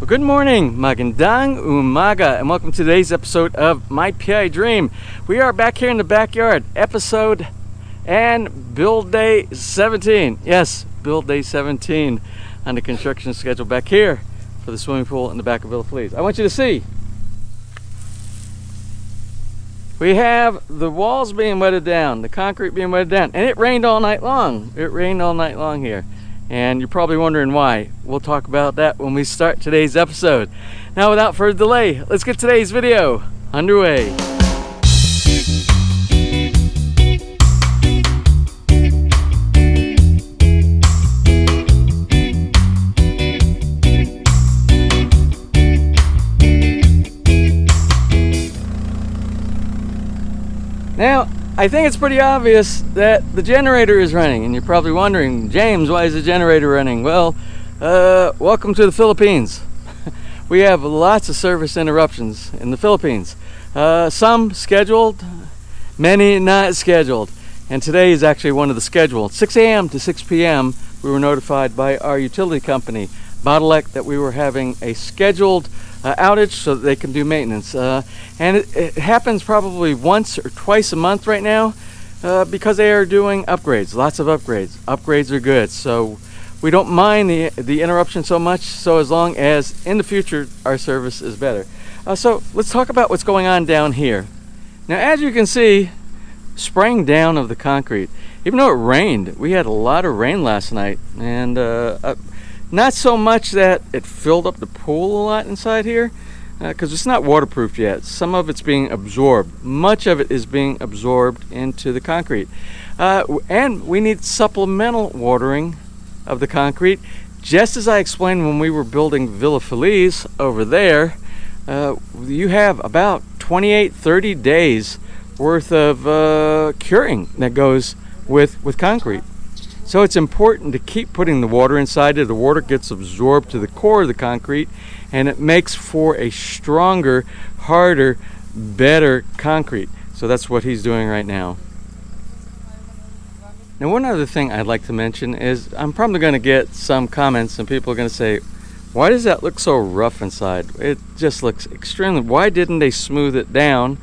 Well, good morning, magandang umaga, and welcome to today's episode of My PI Dream. We are back here in the backyard, episode and build day 17. Yes, build day 17 on the construction schedule back here for the swimming pool in the back of Feliz. I want you to see. We have the walls being wetted down, the concrete being wetted down, and it rained all night long. It rained all night long here. And you're probably wondering why. We'll talk about that when we start today's episode. Now, without further delay, let's get today's video underway. Now, I think it's pretty obvious that the generator is running, and you're probably wondering, James, why is the generator running? Well, welcome to the Philippines. We have lots of service interruptions in the Philippines. Some scheduled, many not scheduled. And today is actually one of the scheduled. 6 a.m. to 6 p.m. we were notified by our utility company, Bottleneck, that we were having a scheduled outage so that they can do maintenance. And it happens probably once or twice a month right now because they are doing upgrades, lots of upgrades. Upgrades are good, so we don't mind the interruption so much, so as long as in the future our service is better. So let's talk about what's going on down here. Now, as you can see, spraying down of the concrete. Even though it rained, we had a lot of rain last night, and not so much that it filled up the pool a lot inside here, because it's not waterproofed yet. Some of it's being absorbed. Much of it is being absorbed into the concrete. And we need supplemental watering of the concrete. Just as I explained when we were building Villa Feliz over there, you have about 28-30 days worth of curing that goes with concrete. So it's important to keep putting the water inside it. The water gets absorbed to the core of the concrete, and it makes for a stronger, harder, better concrete. So that's what he's doing right now. Now, one other thing I'd like to mention is I'm probably going to get some comments, and people are going to say, why does that look so rough inside? It just looks extremely... Why didn't they smooth it down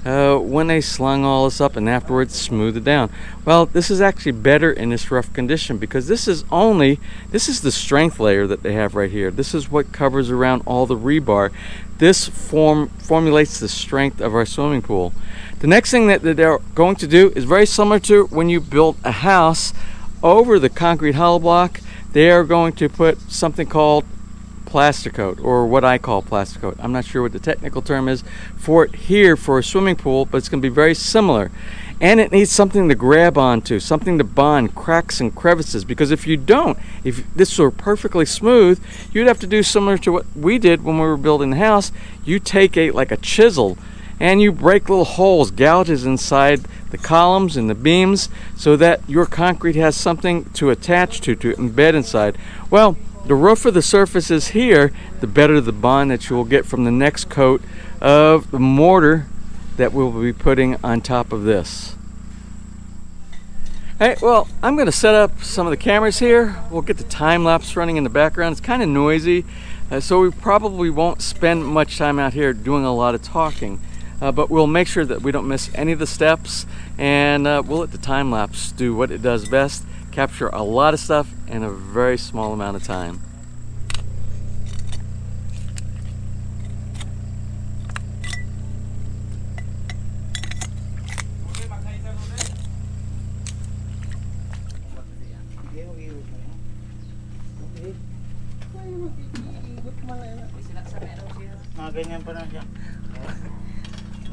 when they slung all this up and afterwards smooth it down? Well, this is actually better in this rough condition because this is the strength layer that they have right here. This is what covers around all the rebar. This formulates the strength of our swimming pool. The next thing that they're going to do is very similar to when you build a house over the concrete hollow block. They are going to put something called plaster coat, or what I call plaster coat. I'm not sure what the technical term is for it here for a swimming pool, but it's going to be very similar. And it needs something to grab onto, something to bond cracks and crevices, because if you don't, if this were perfectly smooth, you'd have to do similar to what we did when we were building the house. You take like a chisel and you break little holes, gouges inside the columns and the beams so that your concrete has something to attach to embed inside. Well, the rougher the surface is here, the better the bond that you will get from the next coat of the mortar that we'll be putting on top of this. Hey, well, I'm going to set up some of the cameras here. We'll get the time lapse running in the background. It's kind of noisy, so we probably won't spend much time out here doing a lot of talking. But we'll make sure that we don't miss any of the steps, and we'll let the time lapse do what it does best. Capture a lot of stuff in a very small amount of time. Ganyan pa na siya.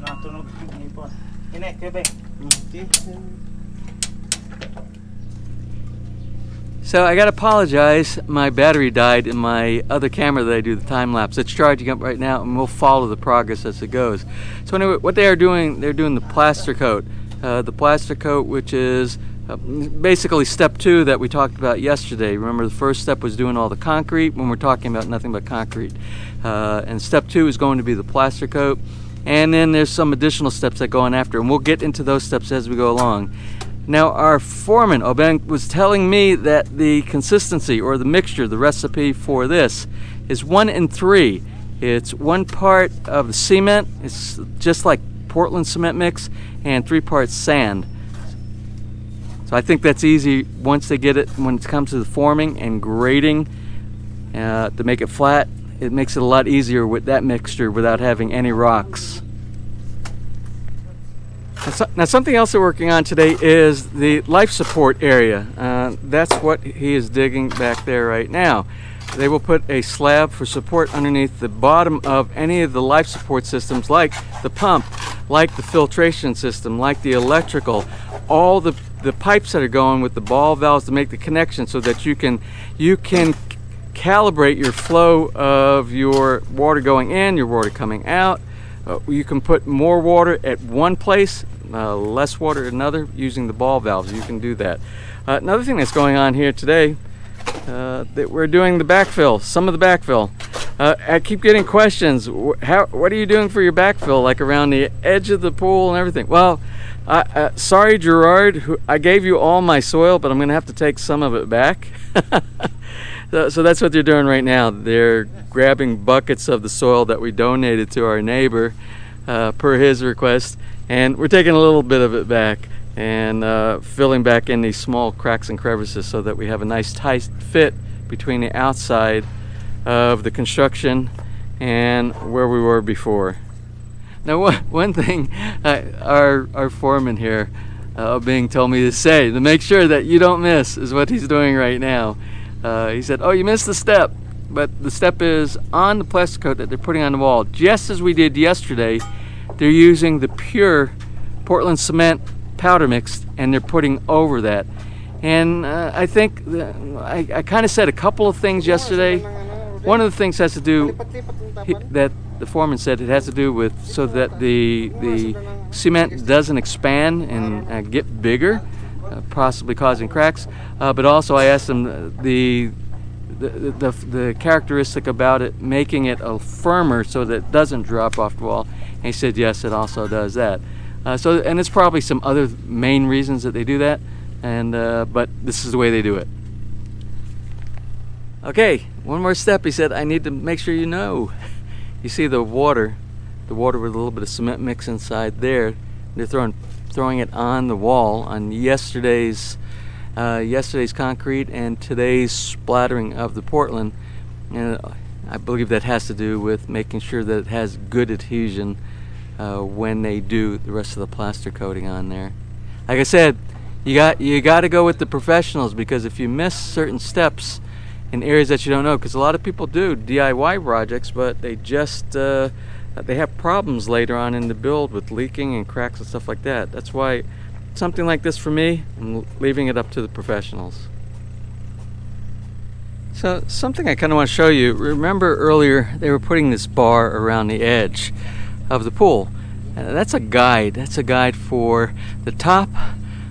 Natunog yung ipon. Inek, Quebec. So I gotta apologize, my battery died in my other camera that I do the time lapse. It's charging up right now, and we'll follow the progress as it goes. So anyway, what they are doing, they're doing the plaster coat. The plaster coat, which is basically step 2 that we talked about yesterday. Remember, the first step was doing all the concrete when we're talking about nothing but concrete. And step 2 is going to be the plaster coat. And then there's some additional steps that go on after, and we'll get into those steps as we go along. Now, our foreman, Alvin, was telling me that the consistency or the mixture, the recipe for this, is 1 in 3. It's 1 part of the cement, it's just like Portland cement mix, and 3 parts sand. So I think that's easy once they get it, when it comes to the forming and grading to make it flat. It makes it a lot easier with that mixture without having any rocks. Now something else they're working on today is the life support area. That's what he is digging back there right now. They will put a slab for support underneath the bottom of any of the life support systems, like the pump, like the filtration system, like the electrical, all the pipes that are going with the ball valves to make the connection, so that you can calibrate your flow of your water going in, your water coming out. You can put more water at one place, less water at another, using the ball valves. You can do that. Another thing that's going on here today, that we're doing the backfill, some of the backfill. I keep getting questions, what are you doing for your backfill, like around the edge of the pool and everything? Well, sorry Gerard, I gave you all my soil, but I'm gonna have to take some of it back. So that's what they're doing right now. They're grabbing buckets of the soil that we donated to our neighbor per his request, and we're taking a little bit of it back and filling back in these small cracks and crevices, so that we have a nice tight fit between the outside of the construction and where we were before. Now one thing our foreman here Bing told me to say, to make sure that you don't miss, is what he's doing right now. He said, oh, you missed the step, but the step is on the plaster coat that they're putting on the wall. Just as we did yesterday, they're using the pure Portland cement powder mix, and they're putting over that. And I think I kind of said a couple of things yesterday. One of the things has to do, that the foreman said, it has to do with so that the cement doesn't expand and get bigger, possibly causing cracks. But also I asked him the characteristic about it, making it firmer so that it doesn't drop off the wall. And he said yes, it also does that. And it's probably some other main reasons that they do that, but this is the way they do it. Okay, one more step. He said, I need to make sure you know. You see the water with a little bit of cement mix inside there. They're throwing it on the wall on yesterday's concrete and today's splattering of the Portland. And I believe that has to do with making sure that it has good adhesion when they do the rest of the plaster coating on there. Like I said, you got to go with the professionals, because if you miss certain steps in areas that you don't know, because a lot of people do DIY projects, but they just they have problems later on in the build with leaking and cracks and stuff like that. That's why something like this, for me, I'm leaving it up to the professionals. So something I kind of want to show you. Remember earlier they were putting this bar around the edge of the pool. That's a guide. That's a guide for the top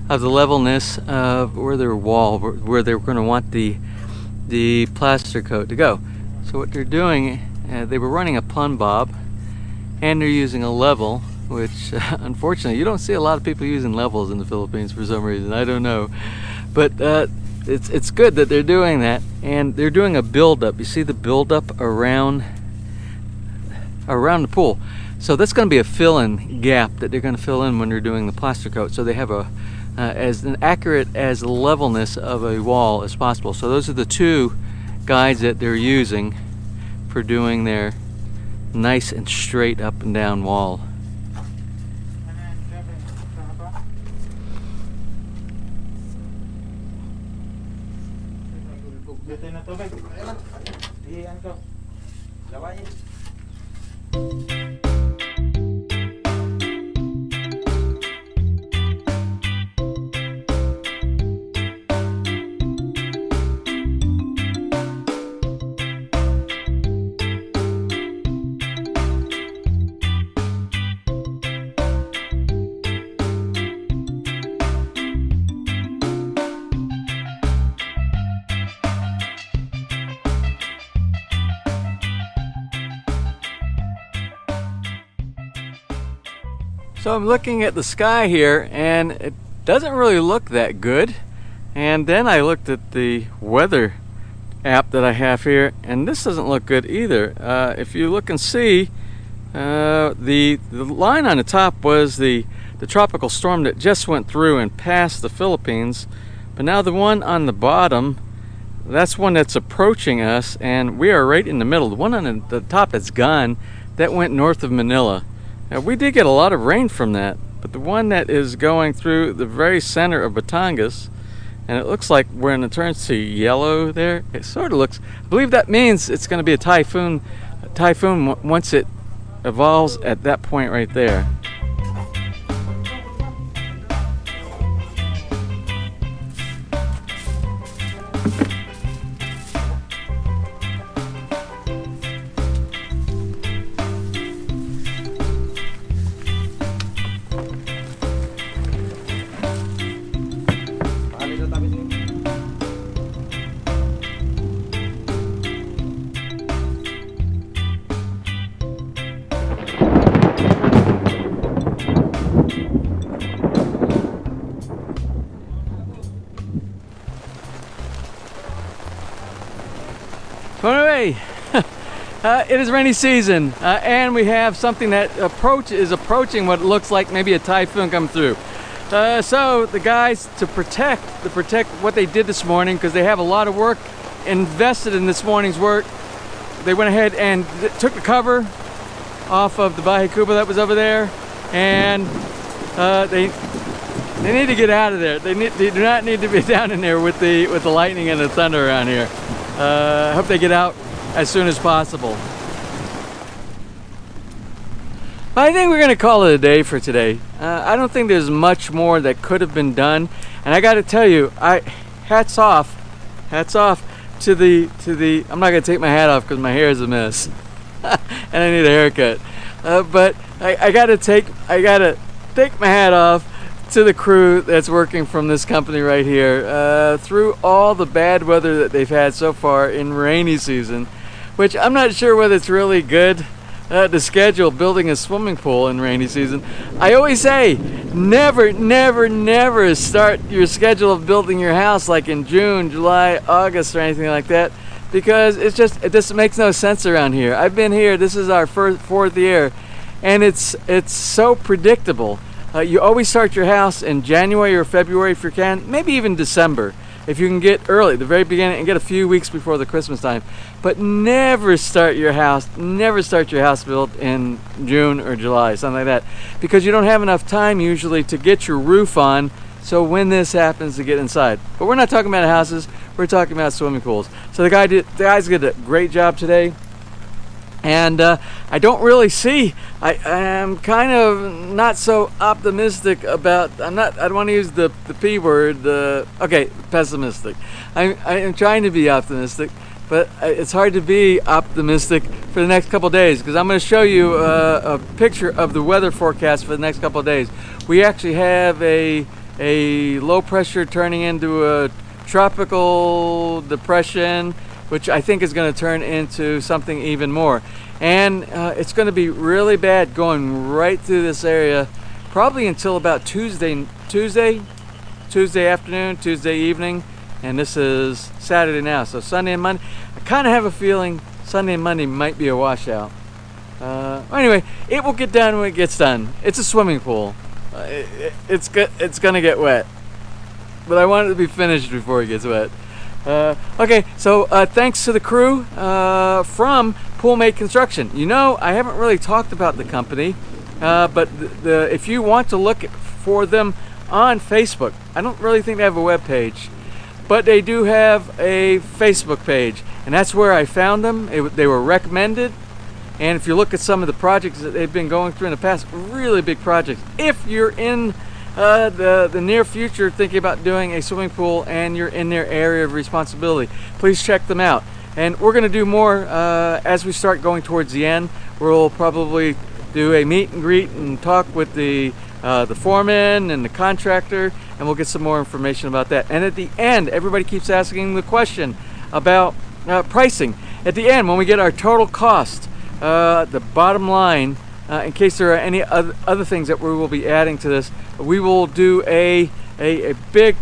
of the levelness of where their wall, where they're going to want the plaster coat to go. So what they're doing, they were running a plumb bob, and they're using a level, which unfortunately you don't see a lot of people using levels in the Philippines for some reason. I don't know, but it's good that they're doing that, and they're doing a build-up. You see the build-up around the pool. So that's going to be a fill-in gap that they're going to fill in when they're doing the plaster coat. So they have as an accurate as levelness of a wall as possible. So those are the two guides that they're using for doing their nice and straight up and down wall. So I'm looking at the sky here, and it doesn't really look that good. And then I looked at the weather app that I have here, and this doesn't look good either. If you look and see, the line on the top was the tropical storm that just went through and passed the Philippines, but now the one on the bottom, that's one that's approaching us, and we are right in the middle. The one on the top that's gone, that went north of Manila. Now, we did get a lot of rain from that, but the one that is going through the very center of Batangas, and it looks like when it turns to yellow there, it sort of looks, I believe that means it's going to be a typhoon once it evolves at that point right there. Anyway, it is rainy season, and we have something that is approaching what looks like maybe a typhoon come through. So the guys, to protect what they did this morning, because they have a lot of work invested in this morning's work, they went ahead and took the cover off of the Bahay Kuba that was over there, and they need to get out of there. They do not need to be down in there with the lightning and the thunder around here. I hope they get out as soon as possible. I think we're going to call it a day for today. I don't think there's much more that could have been done, and I got to tell you, hats off to the. I'm not going to take my hat off because my hair is a mess, and I need a haircut. But I got to take my hat off to the crew that's working from this company right here through all the bad weather that they've had so far in rainy season, which I'm not sure whether it's really good to schedule building a swimming pool in rainy season. I always say never start your schedule of building your house like in June, July, August or anything like that, because it just makes no sense around here. I've been here, this is our fourth year, and it's so predictable. You always start your house in January or February if you can, maybe even December if you can get early, the very beginning, and get a few weeks before the Christmas time. But never start your house built in June or July, something like that, because you don't have enough time usually to get your roof on, so when this happens to get inside. But we're not talking about houses, we're talking about swimming pools. So the guys did a great job today. And I don't really see, I am kind of not so optimistic about, I don't want to use the P word, okay, pessimistic. I am trying to be optimistic, but it's hard to be optimistic for the next couple days, because I'm going to show you a picture of the weather forecast for the next couple of days. We actually have a low pressure turning into a tropical depression, which I think is going to turn into something even more. And it's going to be really bad going right through this area, probably until about Tuesday afternoon, Tuesday evening, and this is Saturday now. So Sunday and Monday, I kind of have a feeling Sunday and Monday might be a washout. Anyway, it will get done when it gets done. It's a swimming pool. It's going to get wet, but I want it to be finished before it gets wet. Okay, so thanks to the crew from Poolmate Construction. You know, I haven't really talked about the company, but if you want to look for them on Facebook, I don't really think they have a web page, but they do have a Facebook page, and that's where I found them. They were recommended, and if you look at some of the projects that they've been going through in the past, really big projects. If you're in the near future thinking about doing a swimming pool and you're in their area of responsibility, please check them out. And we're going to do more as we start going towards the end. We'll probably do a meet and greet and talk with the foreman and the contractor, and we'll get some more information about that. And at the end, everybody keeps asking the question about pricing. At the end, when we get our total cost, the bottom line, in case there are any other things that we will be adding to this, we will do a big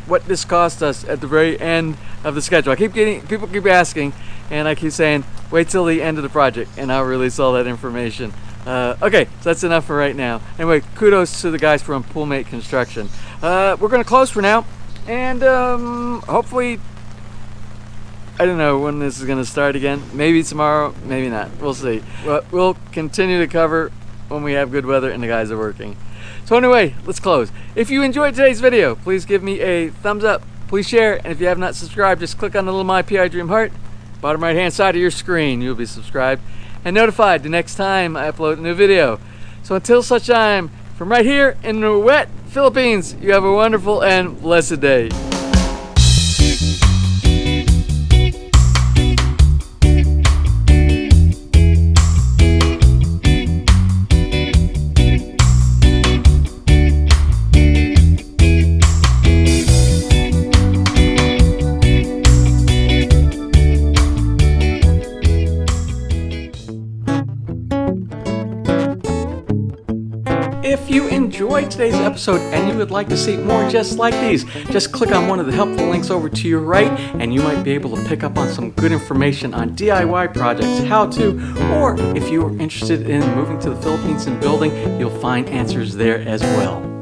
what this cost us at the very end of the schedule. People keep asking, and I keep saying, wait till the end of the project, and I'll release all that information. Okay, so that's enough for right now. Anyway, kudos to the guys from Poolmate Construction. We're going to close for now, and hopefully, I don't know when this is going to start again. Maybe tomorrow, maybe not. We'll see. We'll continue to cover when we have good weather and the guys are working. So anyway, let's close. If you enjoyed today's video, please give me a thumbs up. Please share, and if you have not subscribed, just click on the little MPID dream heart, bottom right hand side of your screen. You'll be subscribed and notified the next time I upload a new video. So until such time, from right here in the wet Philippines, you have a wonderful and blessed day. If you enjoyed today's episode and you would like to see more just like these, just click on one of the helpful links over to your right and you might be able to pick up on some good information on DIY projects, how to, or if you are interested in moving to the Philippines and building, you'll find answers there as well.